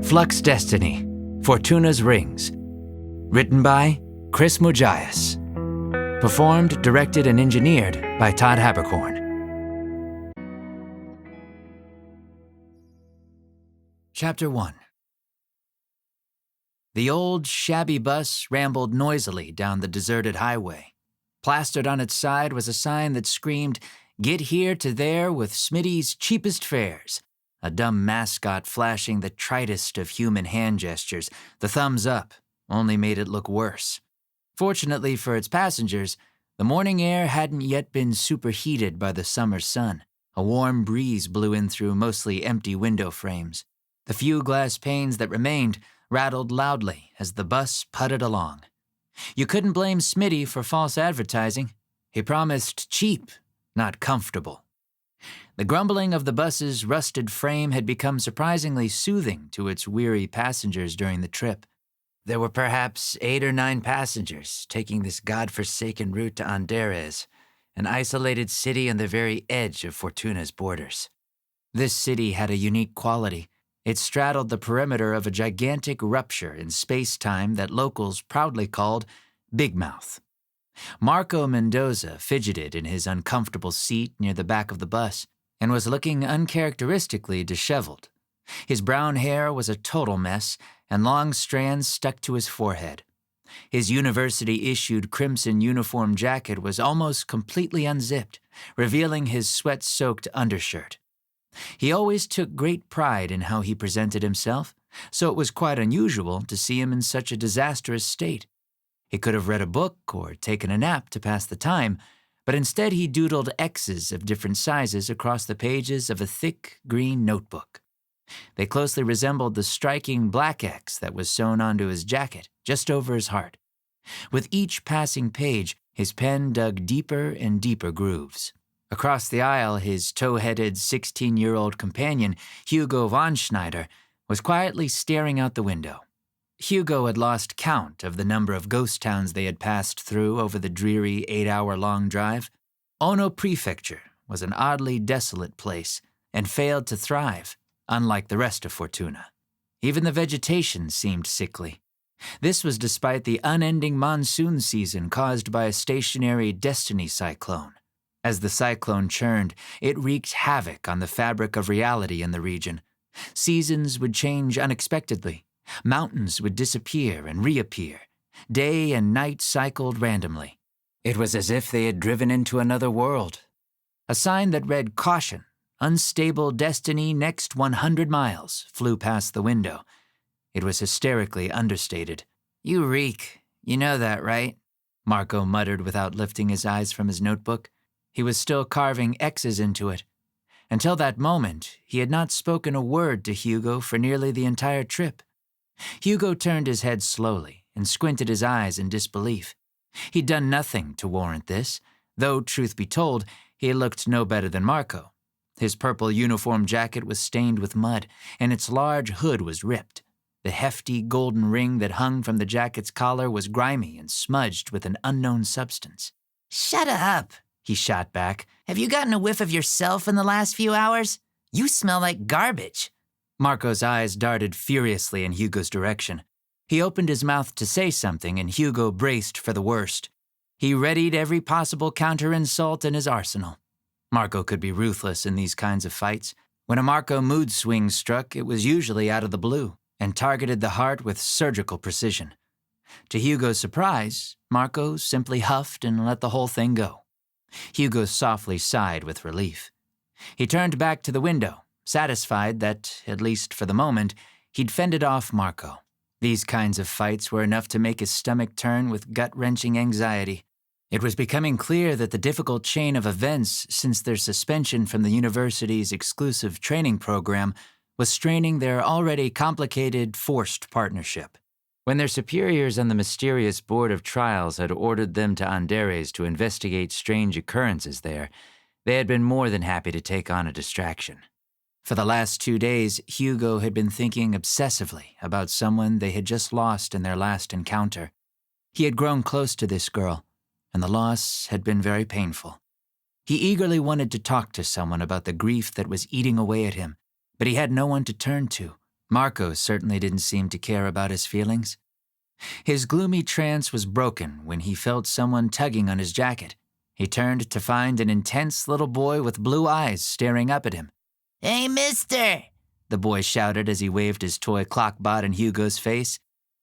Flux Destiny, Fortuna's Rings. Written by Chris Mugias. Performed, directed, and engineered by Todd Haberkorn. Chapter 1. The old, shabby bus rambled noisily down the deserted highway. Plastered on its side was a sign that screamed, "Get here to there with Smitty's cheapest fares." A dumb mascot flashing the tritest of human hand gestures, the thumbs up, only made it look worse. Fortunately for its passengers, the morning air hadn't yet been superheated by the summer sun. A warm breeze blew in through mostly empty window frames. The few glass panes that remained rattled loudly as the bus putted along. You couldn't blame Smitty for false advertising. He promised cheap, not comfortable. The grumbling of the bus's rusted frame had become surprisingly soothing to its weary passengers during the trip. There were perhaps 8 or 9 passengers taking this godforsaken route to Anderes, an isolated city on the very edge of Fortuna's borders. This city had a unique quality. It straddled the perimeter of a gigantic rupture in space-time that locals proudly called Big Mouth. Marco Mendoza fidgeted in his uncomfortable seat near the back of the bus and was looking uncharacteristically disheveled. His brown hair was a total mess, and long strands stuck to his forehead. His university-issued crimson uniform jacket was almost completely unzipped, revealing his sweat-soaked undershirt. He always took great pride in how he presented himself, so it was quite unusual to see him in such a disastrous state. He could have read a book or taken a nap to pass the time, but instead he doodled X's of different sizes across the pages of a thick green notebook. They closely resembled the striking black X that was sewn onto his jacket, just over his heart. With each passing page, his pen dug deeper and deeper grooves. Across the aisle, his tow-headed 16-year-old companion, Hugo von Schneider, was quietly staring out the window. Hugo had lost count of the number of ghost towns they had passed through over the dreary 8-hour-long drive. Ono Prefecture was an oddly desolate place and failed to thrive, unlike the rest of Fortuna. Even the vegetation seemed sickly. This was despite the unending monsoon season caused by a stationary destiny cyclone. As the cyclone churned, it wreaked havoc on the fabric of reality in the region. Seasons would change unexpectedly. Mountains would disappear and reappear. Day and night cycled randomly. It was as if they had driven into another world. A sign that read "Caution, unstable destiny next 100 miles" flew past the window. It was hysterically understated. "You reek. You know that, right?" Marco muttered without lifting his eyes from his notebook. He was still carving X's into it. Until that moment, he had not spoken a word to Hugo for nearly the entire trip. Hugo turned his head slowly and squinted his eyes in disbelief. He'd done nothing to warrant this, though, truth be told, he looked no better than Marco. His purple uniform jacket was stained with mud, and its large hood was ripped. The hefty golden ring that hung from the jacket's collar was grimy and smudged with an unknown substance. "Shut up," he shot back. "Have you gotten a whiff of yourself in the last few hours? You smell like garbage." Marco's eyes darted furiously in Hugo's direction. He opened his mouth to say something, and Hugo braced for the worst. He readied every possible counter-insult in his arsenal. Marco could be ruthless in these kinds of fights. When a Marco mood swing struck, it was usually out of the blue and targeted the heart with surgical precision. To Hugo's surprise, Marco simply huffed and let the whole thing go. Hugo softly sighed with relief. He turned back to the window, satisfied that, at least for the moment, he'd fended off Marco. These kinds of fights were enough to make his stomach turn with gut-wrenching anxiety. It was becoming clear that the difficult chain of events since their suspension from the university's exclusive training program was straining their already complicated, forced partnership. When their superiors on the mysterious Board of Trials had ordered them to Anderes to investigate strange occurrences there, they had been more than happy to take on a distraction. For the last 2 days, Hugo had been thinking obsessively about someone they had just lost in their last encounter. He had grown close to this girl, and the loss had been very painful. He eagerly wanted to talk to someone about the grief that was eating away at him, but he had no one to turn to, Marco certainly didn't seem to care about his feelings. His gloomy trance was broken when he felt someone tugging on his jacket. He turned to find an intense little boy with blue eyes staring up at him. "Hey, mister!" the boy shouted as he waved his toy clockbot in Hugo's face.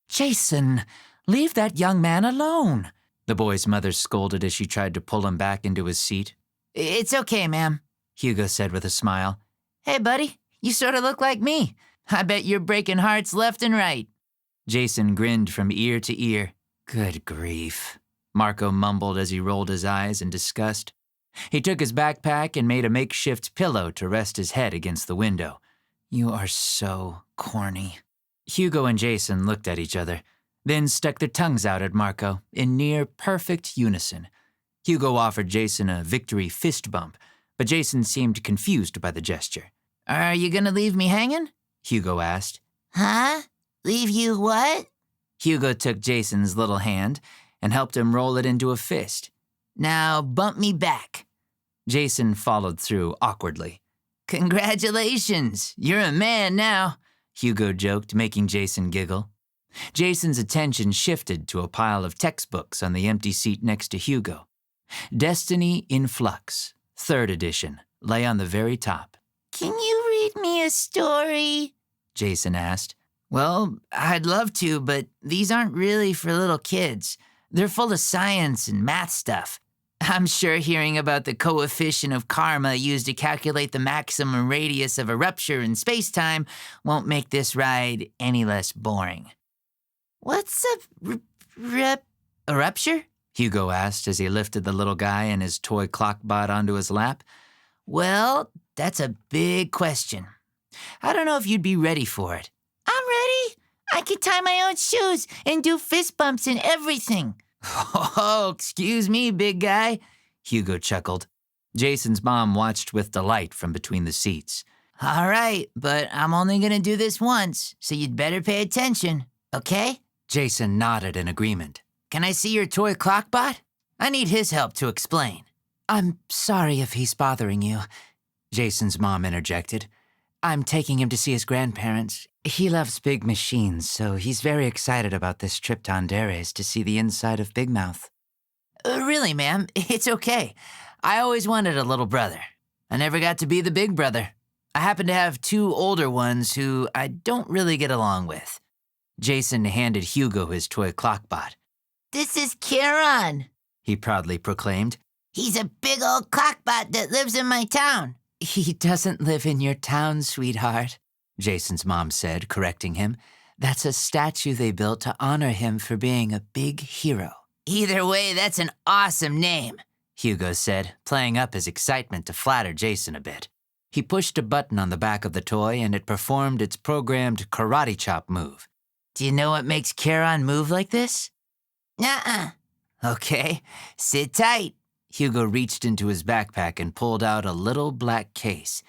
Jason, leave that young man alone, the boy's mother scolded as she tried to pull him back into his seat. "It's okay, ma'am," Hugo said with a smile. "Hey, buddy, you sort of look like me. I bet you're breaking hearts left and right." Jason grinned from ear to ear. Good grief, Marco mumbled as he rolled his eyes in disgust. He took his backpack and made a makeshift pillow to rest his head against the window. You are so corny. Hugo and Jason looked at each other, then stuck their tongues out at Marco in near perfect unison. Hugo offered Jason a victory fist bump, but Jason seemed confused by the gesture. "Are you gonna leave me hanging?" Hugo asked. "Huh? Leave you what?" Hugo took Jason's little hand and helped him roll it into a fist. "Now bump me back." Jason followed through awkwardly. "Congratulations, you're a man now," Hugo joked, making Jason giggle. Jason's attention shifted to a pile of textbooks on the empty seat next to Hugo. Destiny in Flux, 3rd edition, lay on the very top. "Can you read me a story?" Jason asked. "Well, I'd love to, but these aren't really for little kids. They're full of science and math stuff. I'm sure hearing about the coefficient of karma used to calculate the maximum radius of a rupture in space-time won't make this ride any less boring." "What's a rupture?" Hugo asked as he lifted the little guy and his toy clockbot onto his lap. "Well, that's a big question. I don't know if you'd be ready for it." "I'm ready. I can tie my own shoes and do fist bumps and everything." "Oh, excuse me, big guy," Hugo chuckled. Jason's mom watched with delight from between the seats. "All right, but I'm only going to do this once, so you'd better pay attention, okay?" Jason nodded in agreement. "Can I see your toy clockbot? I need his help to explain." I'm sorry if he's bothering you, Jason's mom interjected. I'm taking him to see his grandparents. He loves big machines, so he's very excited about this trip to Anderes to see the inside of Big Mouth. Really, ma'am, it's okay. I always wanted a little brother. I never got to be the big brother. I happen to have 2 older ones who I don't really get along with." Jason handed Hugo his toy clockbot. "This is Kieran," he proudly proclaimed. "He's a big old clockbot that lives in my town." He doesn't live in your town, sweetheart, Jason's mom said, correcting him. That's a statue they built to honor him for being a big hero. "Either way, that's an awesome name," Hugo said, playing up his excitement to flatter Jason a bit. He pushed a button on the back of the toy and it performed its programmed karate chop move. "Do you know what makes Kieran move like this?" "Nuh-uh." "Okay, sit tight." Hugo reached into his backpack and pulled out a little black case.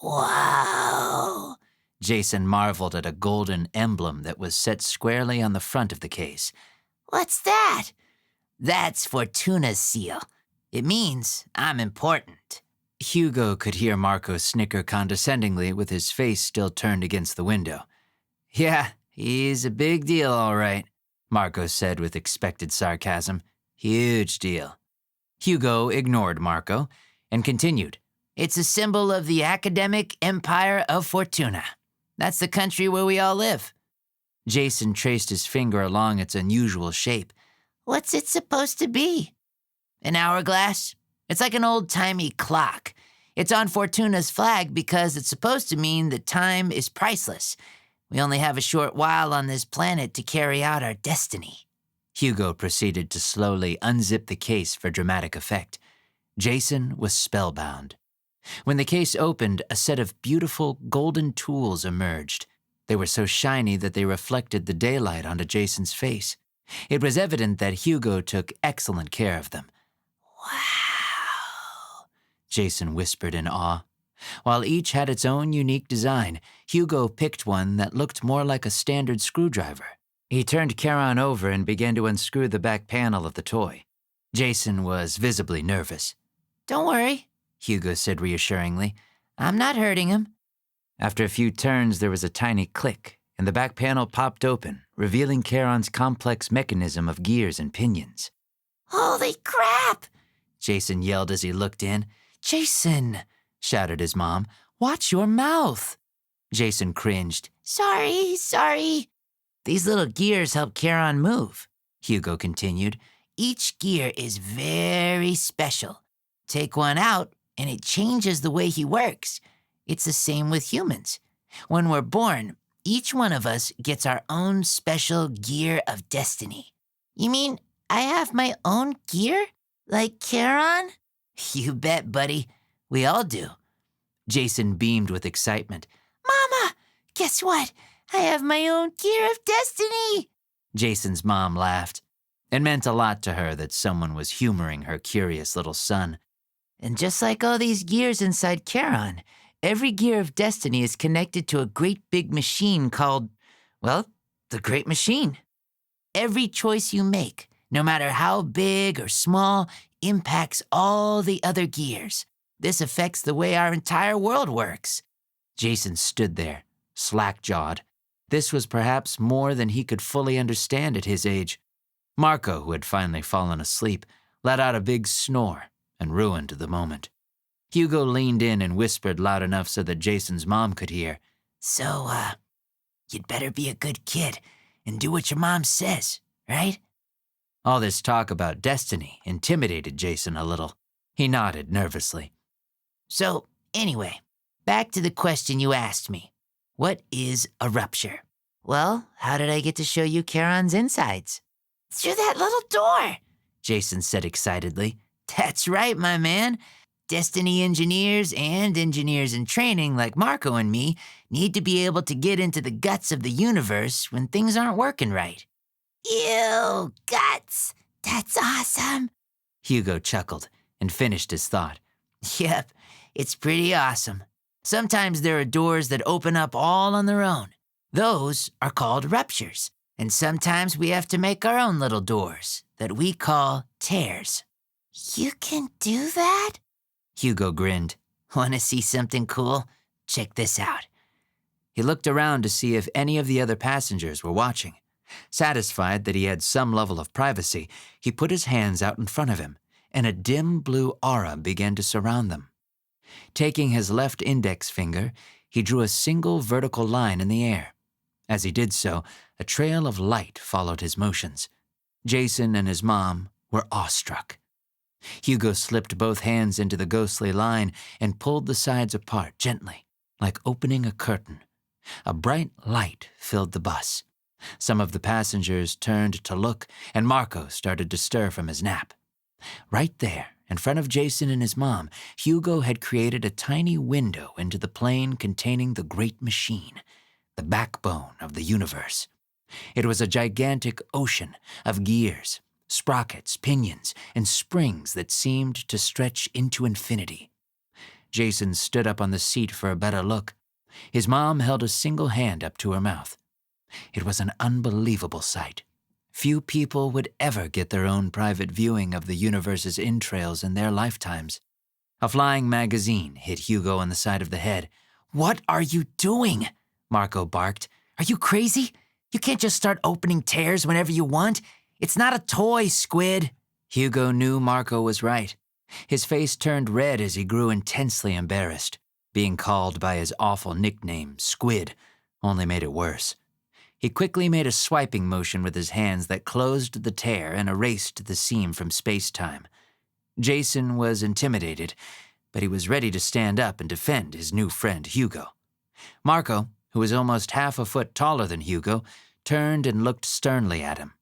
"Wow." Jason marveled at a golden emblem that was set squarely on the front of the case. "What's that?" "That's Fortuna's seal. It means I'm important." Hugo could hear Marco snicker condescendingly with his face still turned against the window. "Yeah, he's a big deal, all right," Marco said with expected sarcasm. "Huge deal." Hugo ignored Marco and continued. "It's a symbol of the academic empire of Fortuna. That's the country where we all live." Jason traced his finger along its unusual shape. "What's it supposed to be?" "An hourglass. It's like an old-timey clock. It's on Fortuna's flag because it's supposed to mean that time is priceless. We only have a short while on this planet to carry out our destiny." Hugo proceeded to slowly unzip the case for dramatic effect. Jason was spellbound. When the case opened, a set of beautiful golden tools emerged. They were so shiny that they reflected the daylight onto Jason's face. It was evident that Hugo took excellent care of them. "Wow," Jason whispered in awe. While each had its own unique design, Hugo picked one that looked more like a standard screwdriver. He turned Kieran over and began to unscrew the back panel of the toy. Jason was visibly nervous. "Don't worry," Hugo said reassuringly. "I'm not hurting him." After a few turns, there was a tiny click, and the back panel popped open, revealing Charon's complex mechanism of gears and pinions. Holy crap! Jason yelled as he looked in. Jason, shouted his mom, watch your mouth. Jason cringed. Sorry. These little gears help Charon move, Hugo continued. Each gear is very special. Take one out, and it changes the way he works. It's the same with humans. When we're born, each one of us gets our own special gear of destiny. You mean I have my own gear? Like Charon? You bet, buddy. We all do. Jason beamed with excitement. Mama, guess what? I have my own gear of destiny. Jason's mom laughed. It meant a lot to her that someone was humoring her curious little son. And just like all these gears inside Charon, every gear of destiny is connected to a great big machine called, well, the Great Machine. Every choice you make, no matter how big or small, impacts all the other gears. This affects the way our entire world works. Jason stood there, slack-jawed. This was perhaps more than he could fully understand at his age. Marco, who had finally fallen asleep, let out a big snore and ruined the moment. Hugo leaned in and whispered loud enough so that Jason's mom could hear. So, you'd better be a good kid and do what your mom says, right? All this talk about destiny intimidated Jason a little. He nodded nervously. So, anyway, back to the question you asked me. What is a rupture? Well, how did I get to show you Charon's insides? Through that little door, Jason said excitedly. That's right, my man. Destiny engineers and engineers in training like Marco and me need to be able to get into the guts of the universe when things aren't working right. Ew, guts. That's awesome. Hugo chuckled and finished his thought. Yep, it's pretty awesome. Sometimes there are doors that open up all on their own. Those are called ruptures. And sometimes we have to make our own little doors that we call tears. You can do that? Hugo grinned. Want to see something cool? Check this out. He looked around to see if any of the other passengers were watching. Satisfied that he had some level of privacy, he put his hands out in front of him, and a dim blue aura began to surround them. Taking his left index finger, he drew a single vertical line in the air. As he did so, a trail of light followed his motions. Jason and his mom were awestruck. Hugo slipped both hands into the ghostly line and pulled the sides apart gently, like opening a curtain. A bright light filled the bus. Some of the passengers turned to look, and Marco started to stir from his nap. Right there, in front of Jason and his mom, Hugo had created a tiny window into the plane containing the Great Machine, the backbone of the universe. It was a gigantic ocean of gears, sprockets, pinions, and springs that seemed to stretch into infinity. Jason stood up on the seat for a better look. His mom held a single hand up to her mouth. It was an unbelievable sight. Few people would ever get their own private viewing of the universe's entrails in their lifetimes. A flying magazine hit Hugo on the side of the head. What are you doing? Marco barked. Are you crazy? You can't just start opening tears whenever you want. It's not a toy, Squid. Hugo knew Marco was right. His face turned red as he grew intensely embarrassed. Being called by his awful nickname, Squid, only made it worse. He quickly made a swiping motion with his hands that closed the tear and erased the seam from space-time. Jason was intimidated, but he was ready to stand up and defend his new friend Hugo. Marco, who was almost half a foot taller than Hugo, turned and looked sternly at him.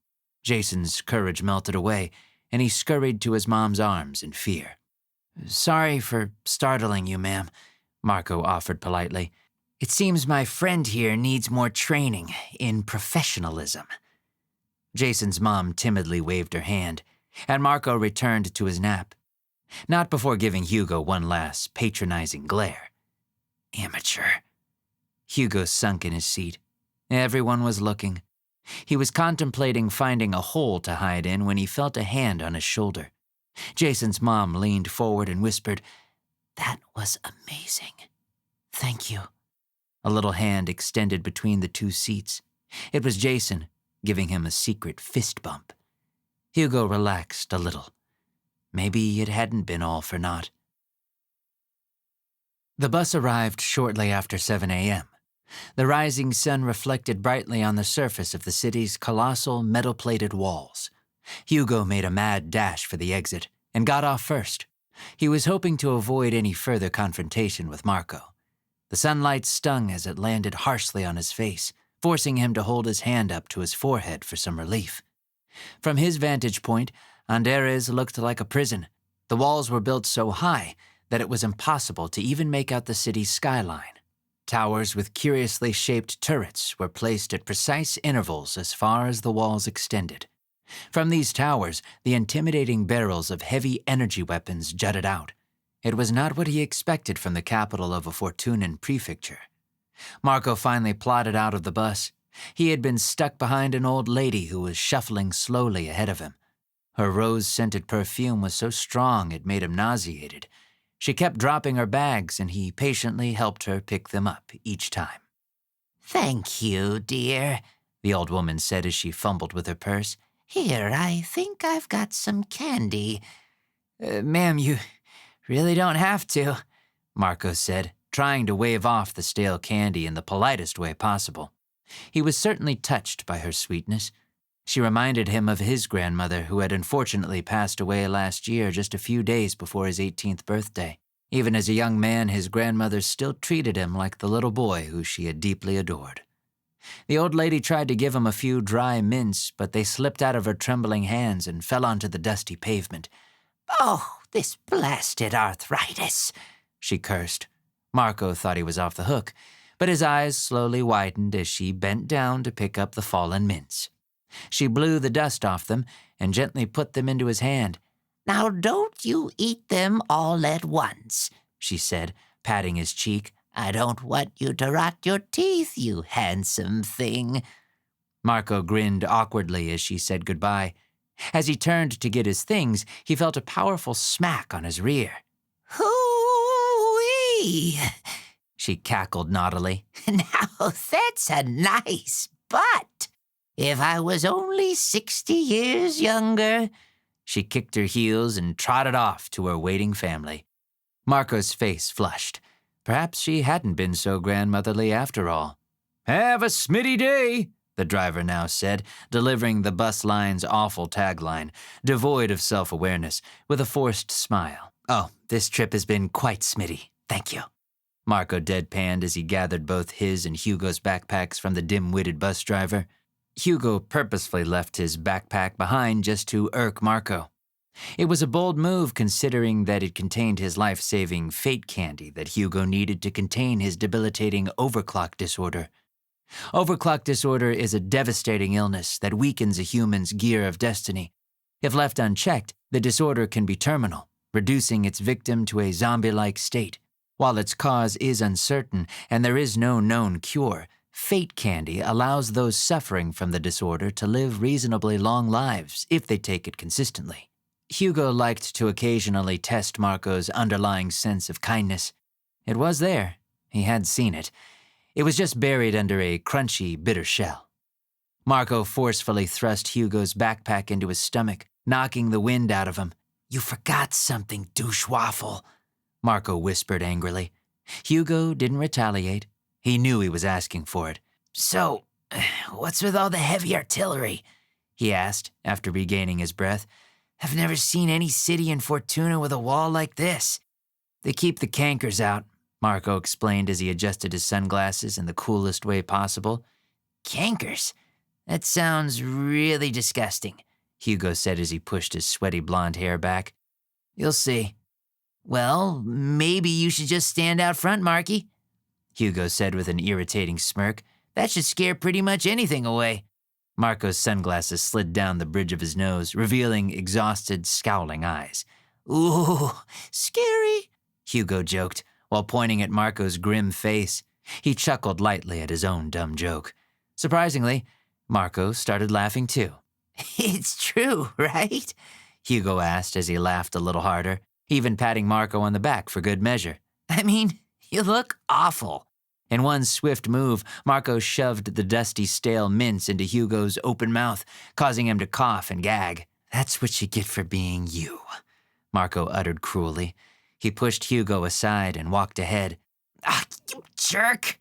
Jason's courage melted away, and he scurried to his mom's arms in fear. Sorry for startling you, ma'am, Marco offered politely. It seems my friend here needs more training in professionalism. Jason's mom timidly waved her hand, and Marco returned to his nap. Not before giving Hugo one last patronizing glare. Amateur. Hugo sunk in his seat. Everyone was looking. He was contemplating finding a hole to hide in when he felt a hand on his shoulder. Jason's mom leaned forward and whispered, That was amazing. Thank you. A little hand extended between the two seats. It was Jason, giving him a secret fist bump. Hugo relaxed a little. Maybe it hadn't been all for naught. The bus arrived shortly after 7 a.m. The rising sun reflected brightly on the surface of the city's colossal metal-plated walls. Hugo made a mad dash for the exit and got off first. He was hoping to avoid any further confrontation with Marco. The sunlight stung as it landed harshly on his face, forcing him to hold his hand up to his forehead for some relief. From his vantage point, Anderes looked like a prison. The walls were built so high that it was impossible to even make out the city's skyline. Towers with curiously shaped turrets were placed at precise intervals as far as the walls extended. From these towers, the intimidating barrels of heavy energy weapons jutted out. It was not what he expected from the capital of a Fortunan prefecture. Marco finally plodded out of the bus. He had been stuck behind an old lady who was shuffling slowly ahead of him. Her rose-scented perfume was so strong it made him nauseated. She kept dropping her bags, and he patiently helped her pick them up each time. Thank you, dear, the old woman said as she fumbled with her purse. Here, I think I've got some candy. Ma'am, you really don't have to, Marco said, trying to wave off the stale candy in the politest way possible. He was certainly touched by her sweetness. She reminded him of his grandmother, who had unfortunately passed away last year, just a few days before his 18th birthday. Even as a young man, his grandmother still treated him like the little boy who she had deeply adored. The old lady tried to give him a few dry mints, but they slipped out of her trembling hands and fell onto the dusty pavement. Oh, this blasted arthritis, she cursed. Marco thought he was off the hook, but his eyes slowly widened as she bent down to pick up the fallen mints. She blew the dust off them and gently put them into his hand. Now don't you eat them all at once, she said, patting his cheek. I don't want you to rot your teeth, you handsome thing. Marco grinned awkwardly as she said goodbye. As he turned to get his things, he felt a powerful smack on his rear. Hoo-wee! She cackled naughtily. Now that's a nice butt. If I was only 60 years younger. She kicked her heels and trotted off to her waiting family. Marco's face flushed. Perhaps she hadn't been so grandmotherly after all. Have a smitty day, the driver now said, delivering the bus line's awful tagline, devoid of self-awareness, with a forced smile. Oh, this trip has been quite smitty, thank you. Marco deadpanned as he gathered both his and Hugo's backpacks from the dim-witted bus driver. Hugo purposefully left his backpack behind just to irk Marco. It was a bold move considering that it contained his life-saving fate candy that Hugo needed to contain his debilitating overclock disorder. Overclock disorder is a devastating illness that weakens a human's gear of destiny. If left unchecked, the disorder can be terminal, reducing its victim to a zombie-like state. While its cause is uncertain and there is no known cure, fate candy allows those suffering from the disorder to live reasonably long lives if they take it consistently. Hugo liked to occasionally test Marco's underlying sense of kindness. It was there. He had seen it. It was just buried under a crunchy, bitter shell. Marco forcefully thrust Hugo's backpack into his stomach, knocking the wind out of him. You forgot something, douche waffle, Marco whispered angrily. Hugo didn't retaliate. He knew he was asking for it. So, what's with all the heavy artillery? He asked, after regaining his breath. I've never seen any city in Fortuna with a wall like this. They keep the cankers out, Marco explained as he adjusted his sunglasses in the coolest way possible. Cankers? That sounds really disgusting, Hugo said as he pushed his sweaty blonde hair back. You'll see. Well, maybe you should just stand out front, Marky, Hugo said with an irritating smirk. That should scare pretty much anything away. Marco's sunglasses slid down the bridge of his nose, revealing exhausted, scowling eyes. Ooh, scary, Hugo joked, while pointing at Marco's grim face. He chuckled lightly at his own dumb joke. Surprisingly, Marco started laughing too. It's true, right? Hugo asked as he laughed a little harder, even patting Marco on the back for good measure. I mean, you look awful. In one swift move, Marco shoved the dusty, stale mince into Hugo's open mouth, causing him to cough and gag. "That's what you get for being you," Marco uttered cruelly. He pushed Hugo aside and walked ahead. "Ah, you jerk!"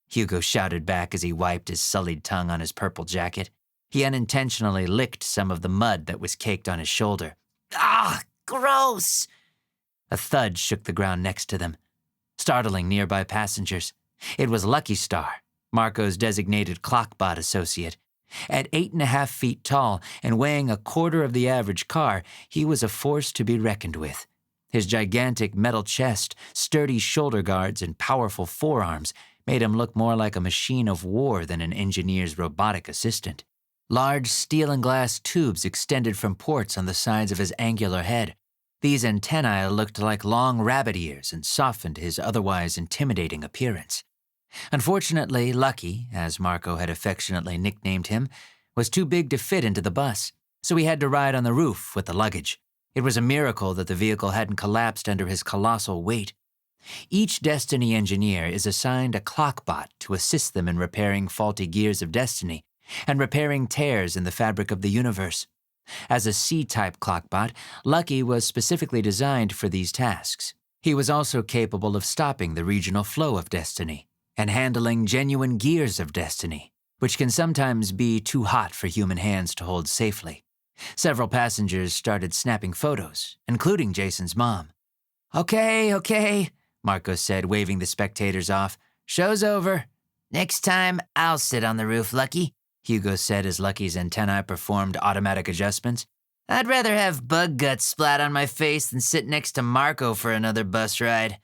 Hugo shouted back as he wiped his sullied tongue on his purple jacket. He unintentionally licked some of the mud that was caked on his shoulder. "Ah, gross!" A thud shook the ground next to them, startling nearby passengers. It was Lucky Star, Marco's designated clockbot associate. At 8.5 feet tall and weighing a quarter of the average car, he was a force to be reckoned with. His gigantic metal chest, sturdy shoulder guards, and powerful forearms made him look more like a machine of war than an engineer's robotic assistant. Large steel and glass tubes extended from ports on the sides of his angular head. These antennae looked like long rabbit ears and softened his otherwise intimidating appearance. Unfortunately, Lucky, as Marco had affectionately nicknamed him, was too big to fit into the bus, so he had to ride on the roof with the luggage. It was a miracle that the vehicle hadn't collapsed under his colossal weight. Each Destiny engineer is assigned a clockbot to assist them in repairing faulty gears of Destiny and repairing tears in the fabric of the universe. As a C-type clockbot, Lucky was specifically designed for these tasks. He was also capable of stopping the regional flow of Destiny and handling genuine gears of Destiny, which can sometimes be too hot for human hands to hold safely. Several passengers started snapping photos, including Jason's mom. Okay, Marco said, waving the spectators off. "Show's over." "Next time, I'll sit on the roof, Lucky," Hugo said as Lucky's antennae performed automatic adjustments. "I'd rather have bug guts splat on my face than sit next to Marco for another bus ride."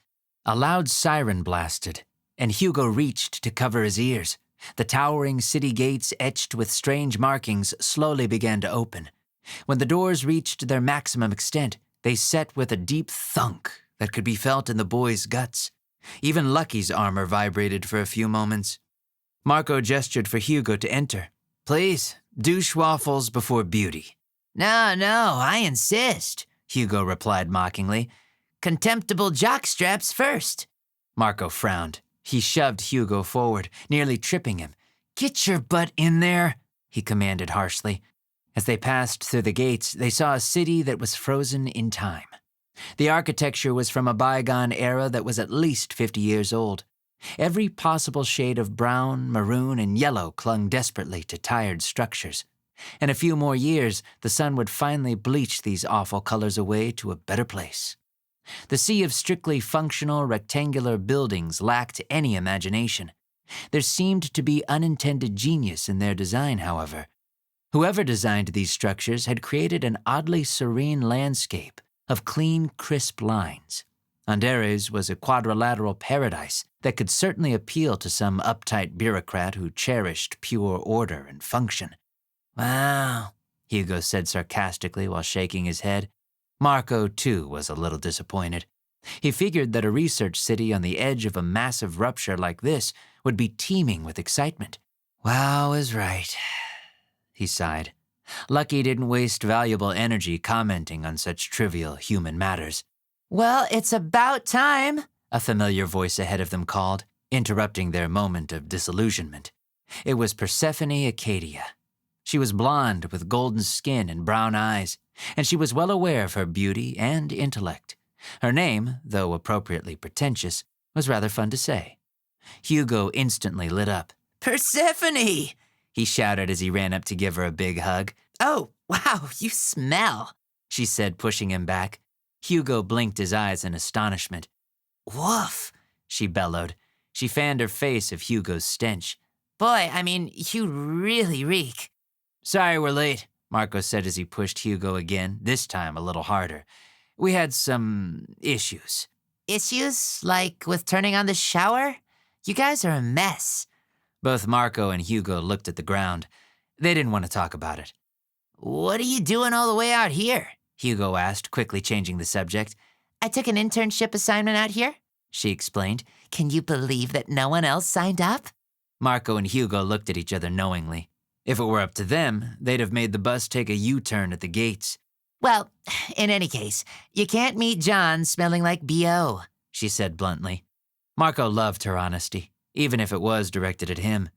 A loud siren blasted, and Hugo reached to cover his ears. The towering city gates, etched with strange markings, slowly began to open. When the doors reached their maximum extent, they set with a deep thunk that could be felt in the boy's guts. Even Lucky's armor vibrated for a few moments. Marco gestured for Hugo to enter. "Please, douche waffles before beauty." No, I insist," Hugo replied mockingly. "Contemptible jockstraps first." Marco frowned. He shoved Hugo forward, nearly tripping him. "Get your butt in there," he commanded harshly. As they passed through the gates, they saw a city that was frozen in time. The architecture was from a bygone era that was at least 50 years old. Every possible shade of brown, maroon, and yellow clung desperately to tired structures. In a few more years, the sun would finally bleach these awful colors away to a better place. The sea of strictly functional, rectangular buildings lacked any imagination. There seemed to be unintended genius in their design, however. Whoever designed these structures had created an oddly serene landscape of clean, crisp lines. Anderes was a quadrilateral paradise that could certainly appeal to some uptight bureaucrat who cherished pure order and function. "Wow," Hugo said sarcastically while shaking his head. Marco, too, was a little disappointed. He figured that a research city on the edge of a massive rupture like this would be teeming with excitement. "Wow is right," he sighed. Lucky didn't waste valuable energy commenting on such trivial human matters. "Well, it's about time," a familiar voice ahead of them called, interrupting their moment of disillusionment. It was Persephone Acadia. She was blonde with golden skin and brown eyes, and she was well aware of her beauty and intellect. Her name, though appropriately pretentious, was rather fun to say. Hugo instantly lit up. "Persephone!" he shouted as he ran up to give her a big hug. "Oh, wow, you smell," she said, pushing him back. Hugo blinked his eyes in astonishment. "Woof," she bellowed. She fanned her face of Hugo's stench. "Boy, I mean, you really reek." "Sorry we're late," Marco said as he pushed Hugo again, this time a little harder. "We had some issues." "Issues? Like with turning on the shower? You guys are a mess." Both Marco and Hugo looked at the ground. They didn't want to talk about it. "What are you doing all the way out here?" Hugo asked, quickly changing the subject. "I took an internship assignment out here," she explained. "Can you believe that no one else signed up?" Marco and Hugo looked at each other knowingly. If it were up to them, they'd have made the bus take a U-turn at the gates. "Well, in any case, you can't meet John smelling like B.O., she said bluntly. Marco loved her honesty. even if it was directed at him.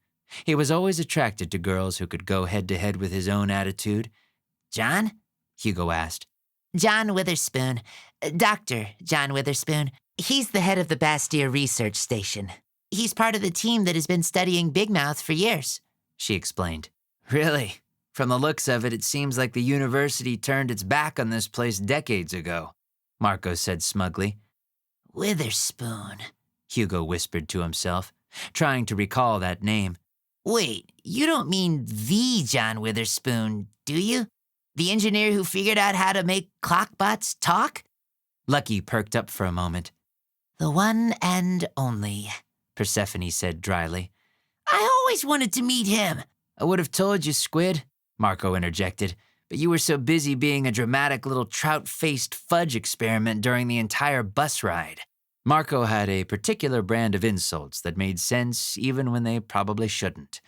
He was always attracted to girls who could go head-to-head with his own attitude. John? Hugo asked. John Witherspoon. Dr. John Witherspoon. He's the head of the Bastille Research Station. He's part of the team that has been studying Big Mouth for years, she explained. Really? From the looks of it, it seems like the university turned its back on this place decades ago, Marco said smugly. Witherspoon, Hugo whispered to himself, trying to recall that name. Wait, you don't mean the John Witherspoon, do you? The engineer who figured out how to make clockbots talk? Lucky perked up for a moment. The one and only, Persephone said dryly. I always wanted to meet him. I would have told you, Squid, Marco interjected, but you were so busy being a dramatic little trout-faced fudge experiment during the entire bus ride. Marco had a particular brand of insults that made sense even when they probably shouldn't.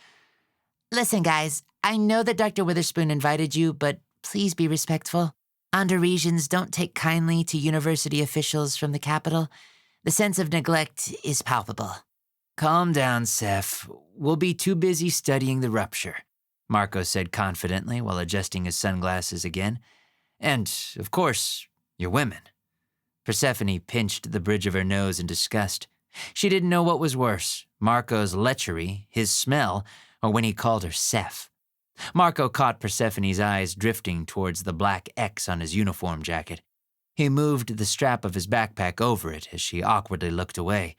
Listen, guys, I know that Dr. Witherspoon invited you, but please be respectful. Andoresians don't take kindly to university officials from the capital. The sense of neglect is palpable. Calm down, Seth. We'll be too busy studying the rupture, Marco said confidently while adjusting his sunglasses again. And, of course, you're women. Persephone pinched the bridge of her nose in disgust. She didn't know what was worse, Marco's lechery, his smell, or when he called her Seth. Marco caught Persephone's eyes drifting towards the black X on his uniform jacket. He moved the strap of his backpack over it as she awkwardly looked away.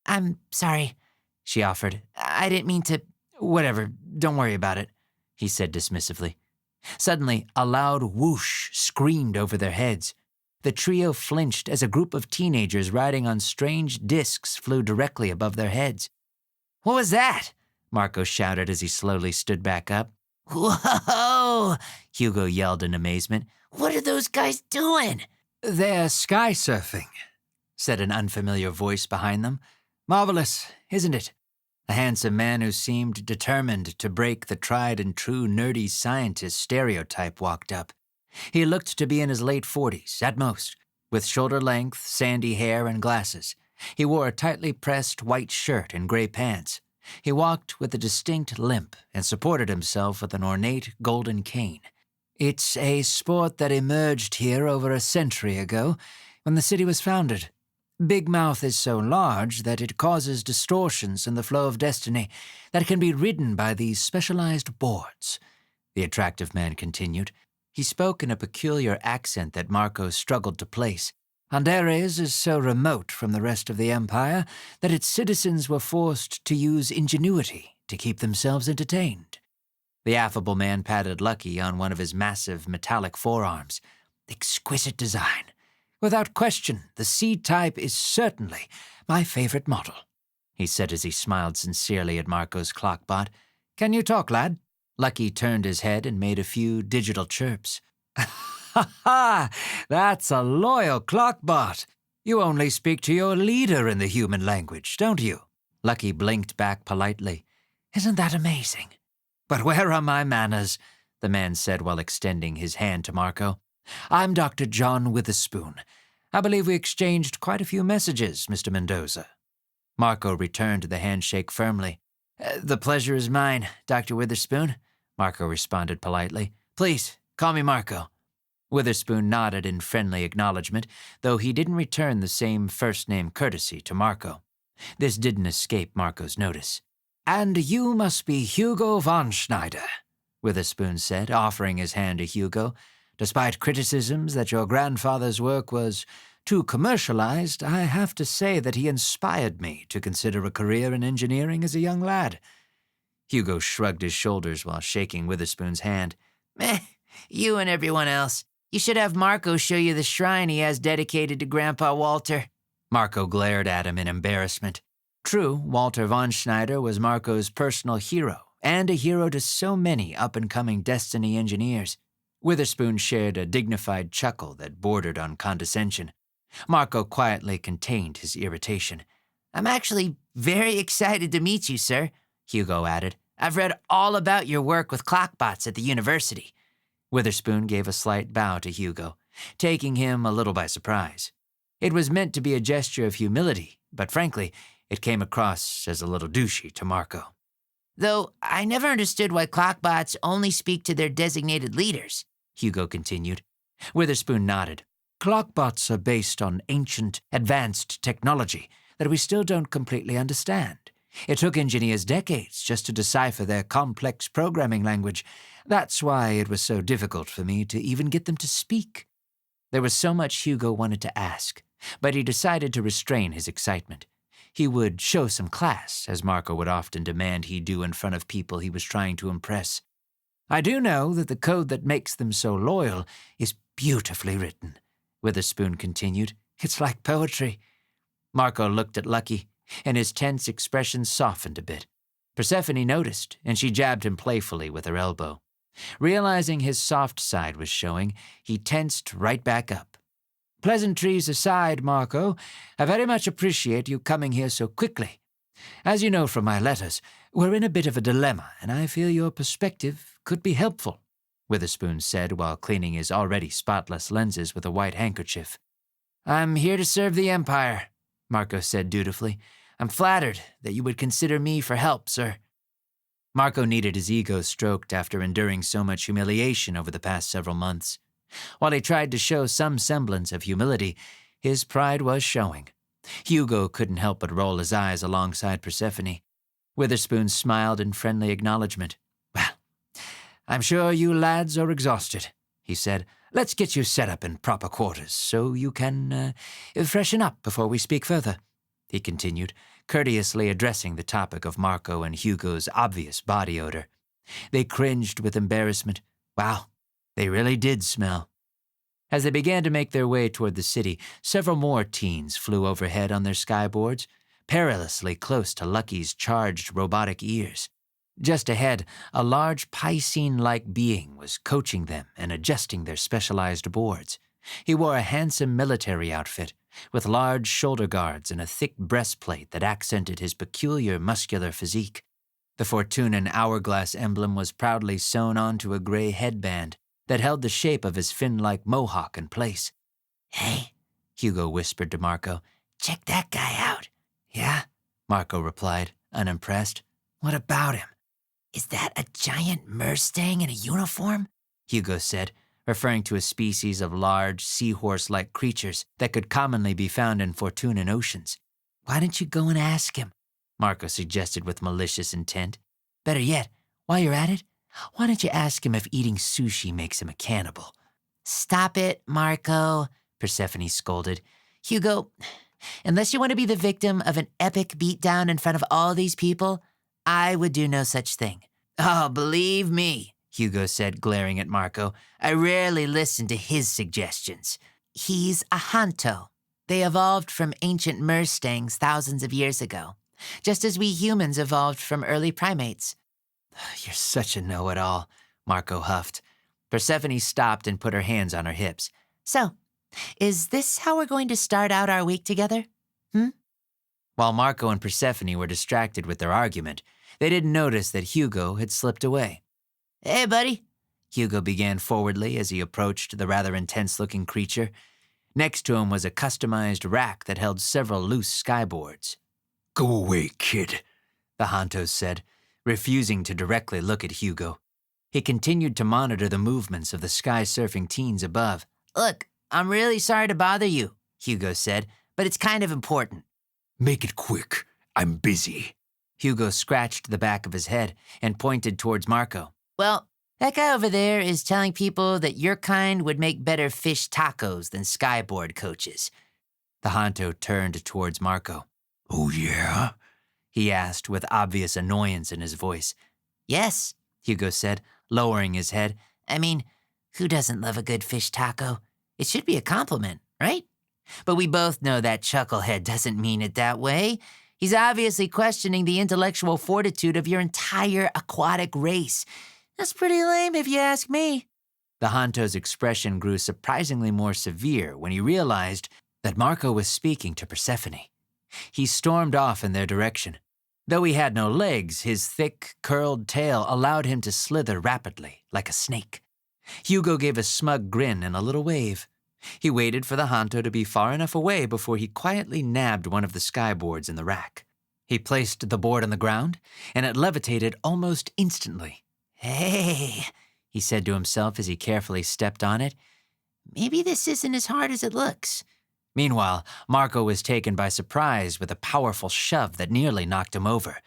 I'm sorry, she offered. I didn't mean to. Whatever, don't worry about it, he said dismissively. Suddenly, a loud whoosh screamed over their heads. The trio flinched as a group of teenagers riding on strange discs flew directly above their heads. What was that? Marco shouted as he slowly stood back up. Whoa! Hugo yelled in amazement. What are those guys doing? They're sky surfing, said an unfamiliar voice behind them. Marvelous, isn't it? A handsome man who seemed determined to break the tried-and-true nerdy scientist stereotype walked up. He looked to be in his late 40s, at most, with shoulder-length, sandy hair and glasses. He wore a tightly pressed white shirt and gray pants. He walked with a distinct limp and supported himself with an ornate golden cane. It's a sport that emerged here over a century ago, when the city was founded. Big Mouth is so large that it causes distortions in the flow of destiny that can be ridden by these specialized boards, the attractive man continued. He spoke in a peculiar accent that Marco struggled to place. Andares is so remote from the rest of the empire that its citizens were forced to use ingenuity to keep themselves entertained. The affable man patted Lucky on one of his massive metallic forearms. Exquisite design. Without question, the C-type is certainly my favorite model, he said as he smiled sincerely at Marco's clockbot. Can you talk, lad? Lucky turned his head and made a few digital chirps. Ha ha! That's a loyal clockbot. You only speak to your leader in the human language, don't you? Lucky blinked back politely. Isn't that amazing? But where are my manners? The man said while extending his hand to Marco. I'm Dr. John Witherspoon. I believe we exchanged quite a few messages, Mr. Mendoza. Marco returned the handshake firmly. The pleasure is mine, Dr. Witherspoon, Marco responded politely. Please, call me Marco. Witherspoon nodded in friendly acknowledgement, though he didn't return the same first-name courtesy to Marco. This didn't escape Marco's notice. And you must be Hugo von Schneider, Witherspoon said, offering his hand to Hugo. Despite criticisms that your grandfather's work was too commercialized, I have to say that he inspired me to consider a career in engineering as a young lad. Hugo shrugged his shoulders while shaking Witherspoon's hand. Meh, you and everyone else. You should have Marco show you the shrine he has dedicated to Grandpa Walter. Marco glared at him in embarrassment. True, Walter von Schneider was Marco's personal hero, and a hero to so many up-and-coming Destiny engineers. Witherspoon shared a dignified chuckle that bordered on condescension. Marco quietly contained his irritation. I'm actually very excited to meet you, sir, Hugo added. I've read all about your work with clockbots at the university. Witherspoon gave a slight bow to Hugo, taking him a little by surprise. It was meant to be a gesture of humility, but frankly, It came across as a little douchey to Marco. Though I never understood why clockbots only speak to their designated leaders, Hugo continued. Witherspoon nodded. Clockbots are based on ancient, advanced technology that we still don't completely understand. It took engineers decades just to decipher their complex programming language. That's why it was so difficult for me to even get them to speak. There was so much Hugo wanted to ask, but he decided to restrain his excitement. He would show some class, as Marco would often demand he do in front of people he was trying to impress. I do know that the code that makes them so loyal is beautifully written, Witherspoon continued. It's like poetry. Marco looked at Lucky, and his tense expression softened a bit. Persephone noticed, and she jabbed him playfully with her elbow. Realizing his soft side was showing, he tensed right back up. Pleasantries aside, Marco, I very much appreciate you coming here so quickly. As you know from my letters, we're in a bit of a dilemma, and I feel your perspective could be helpful, Witherspoon said while cleaning his already spotless lenses with a white handkerchief. I'm here to serve the Empire, Marco said dutifully. I'm flattered that you would consider me for help, sir. Marco needed his ego stroked after enduring so much humiliation over the past several months. While he tried to show some semblance of humility, his pride was showing. Hugo couldn't help but roll his eyes alongside Persephone. Witherspoon smiled in friendly acknowledgement. Well, I'm sure you lads are exhausted, he said. Let's get you set up in proper quarters so you can freshen up before we speak further, he continued, courteously addressing the topic of Marco and Hugo's obvious body odor. They cringed with embarrassment. Wow, they really did smell. As they began to make their way toward the city, several more teens flew overhead on their skyboards, perilously close to Lucky's charged robotic ears. Just ahead, a large Piscine-like being was coaching them and adjusting their specialized boards. He wore a handsome military outfit, with large shoulder guards and a thick breastplate that accented his peculiar muscular physique. The Fortunan hourglass emblem was proudly sewn onto a gray headband that held the shape of his fin-like mohawk in place. Hey, Hugo whispered to Marco. check that guy out. Yeah, Marco replied, unimpressed. What about him? Is that a giant Mustang in a uniform? Hugo said, referring to a species of large, seahorse-like creatures that could commonly be found in Fortunan oceans. Why don't you go and ask him? Marco suggested with malicious intent. Better yet, while you're at it, why don't you ask him if eating sushi makes him a cannibal? Stop it, Marco, Persephone scolded. Hugo, unless you want to be the victim of an epic beatdown in front of all these people, I would do no such thing. Oh, believe me, Hugo said, glaring at Marco. I rarely listen to his suggestions. He's a Hanto. They evolved from ancient Mustangs thousands of years ago, just as we humans evolved from early primates. You're such a know-it-all, Marco huffed. Persephone stopped and put her hands on her hips. So, is this how we're going to start out our week together? While Marco and Persephone were distracted with their argument, they didn't notice that Hugo had slipped away. Hey, buddy, Hugo began forwardly as he approached the rather intense-looking creature. Next to him was a customized rack that held several loose skyboards. Go away, kid, the Hantos said, refusing to directly look at Hugo. He continued to monitor the movements of the sky-surfing teens above. Look, I'm really sorry to bother you, Hugo said, but it's kind of important. Make it quick. I'm busy. Hugo scratched the back of his head and pointed towards Marco. Well, that guy over there is telling people that your kind would make better fish tacos than skyboard coaches. The Hanto turned towards Marco. Oh, yeah? He asked with obvious annoyance in his voice. Yes, Hugo said, lowering his head. I mean, who doesn't love a good fish taco? It should be a compliment, right? But we both know that Chucklehead doesn't mean it that way. He's obviously questioning the intellectual fortitude of your entire aquatic race. That's pretty lame if you ask me. The Hanto's expression grew surprisingly more severe when he realized that Marco was speaking to Persephone. He stormed off in their direction. Though he had no legs, his thick, curled tail allowed him to slither rapidly, like a snake. Hugo gave a smug grin and a little wave. He waited for the Hanto to be far enough away before he quietly nabbed one of the skyboards in the rack. He placed the board on the ground, and it levitated almost instantly. Hey, He said to himself as he carefully stepped on it. maybe this isn't as hard as it looks. Meanwhile, Marco was taken by surprise with a powerful shove that nearly knocked him over.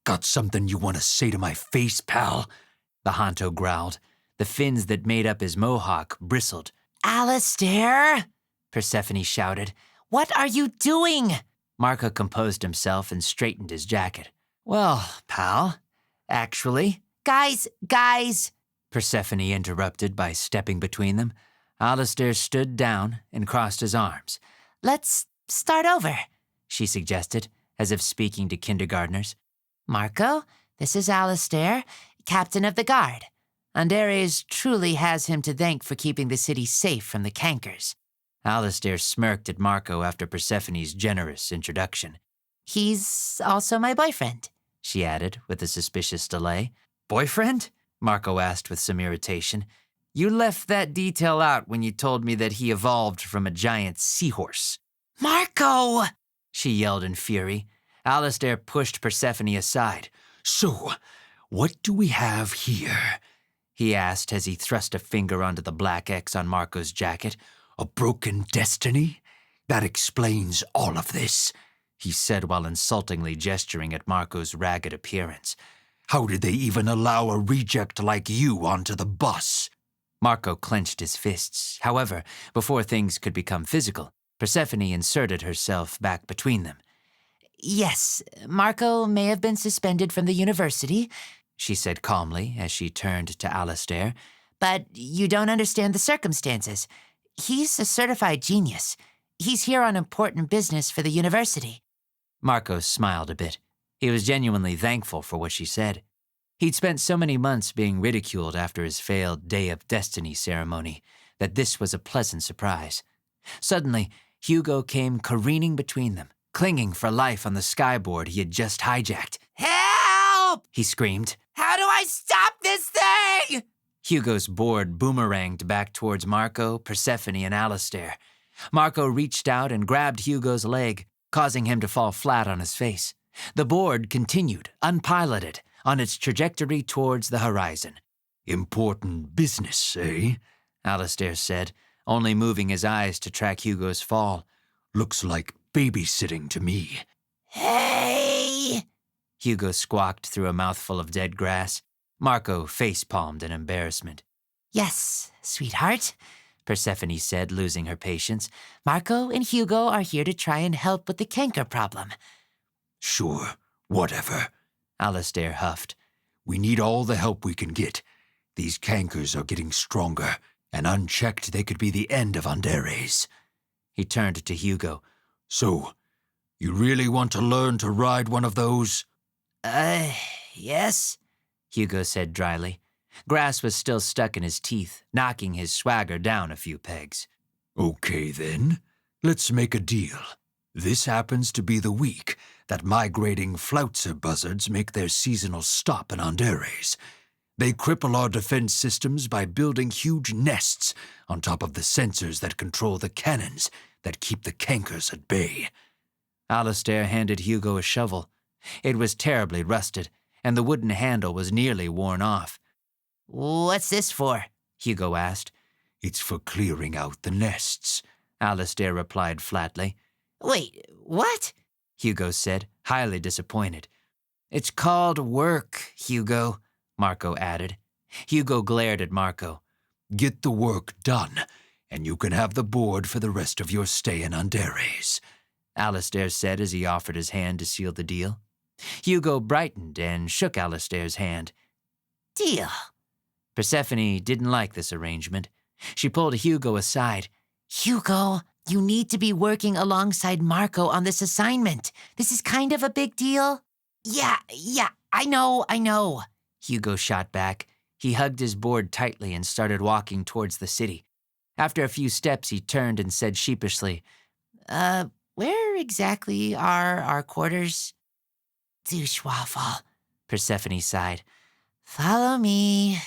Got something you want to say to my face, pal? The Honto growled. The fins that made up his mohawk bristled. Alistair! Persephone shouted. What are you doing? Marco composed himself and straightened his jacket. Well, pal, actually... Guys! Persephone interrupted by stepping between them. Alistair stood down and crossed his arms. Let's start over, she suggested, as if speaking to kindergartners. Marco, this is Alistair, captain of the guard. Anderes truly has him to thank for keeping the city safe from the cankers. Alistair smirked at Marco after Persephone's generous introduction. He's also my boyfriend, she added with a suspicious delay. Boyfriend? Marco asked with some irritation. You left that detail out when you told me that he evolved from a giant seahorse. Marco! She yelled in fury. Alistair pushed Persephone aside. So, what do we have here? He asked as he thrust a finger onto the black X on Marco's jacket. A broken destiny? That explains all of this, he said while insultingly gesturing at Marco's ragged appearance. How did they even allow a reject like you onto the bus? Marco clenched his fists. However, before things could become physical, Persephone inserted herself back between them. Yes, Marco may have been suspended from the university, she said calmly as she turned to Alistair. But you don't understand the circumstances. He's a certified genius. He's here on important business for the university. Marco smiled a bit. He was genuinely thankful for what she said. He'd spent so many months being ridiculed after his failed Day of Destiny ceremony that this was a pleasant surprise. Suddenly, Hugo came careening between them, clinging for life on the skyboard he had just hijacked. Help! He screamed. How do I stop this thing? Hugo's board boomeranged back towards Marco, Persephone, and Alistair. Marco reached out and grabbed Hugo's leg, causing him to fall flat on his face. The board continued, unpiloted, on its trajectory towards the horizon. Important business, eh? Alistair said, only moving his eyes to track Hugo's fall. Looks like babysitting to me. Hey! Hugo squawked through a mouthful of dead grass. Marco face-palmed in embarrassment. Yes, sweetheart, Persephone said, losing her patience. Marco and Hugo are here to try and help with the canker problem. Sure, whatever, Alistair huffed. We need all the help we can get. These cankers are getting stronger, and unchecked they could be the end of Anderes. He turned to Hugo. So, you really want to learn to ride one of those? Yes, Hugo said dryly. Grass was still stuck in his teeth, knocking his swagger down a few pegs. Okay then, let's make a deal. This happens to be the week that migrating floutzer buzzards make their seasonal stop in Anderes. They cripple our defense systems by building huge nests on top of the sensors that control the cannons that keep the cankers at bay. Alistair handed Hugo a shovel. It was terribly rusted, and the wooden handle was nearly worn off. What's this for? Hugo asked. It's for clearing out the nests, Alistair replied flatly. Wait, what? Hugo said, highly disappointed. It's called work, Hugo, Marco added. Hugo glared at Marco. Get the work done, and you can have the board for the rest of your stay in Anderes, Alistair said as he offered his hand to seal the deal. Hugo brightened and shook Alistair's hand. Deal. Persephone didn't like this arrangement. She pulled Hugo aside. Hugo, you need to be working alongside Marco on this assignment. This is kind of a big deal. Yeah, I know, Hugo shot back. He hugged his board tightly and started walking towards the city. After a few steps, he turned and said sheepishly, Where exactly are our quarters? Douchewaffle, Persephone sighed. Follow me.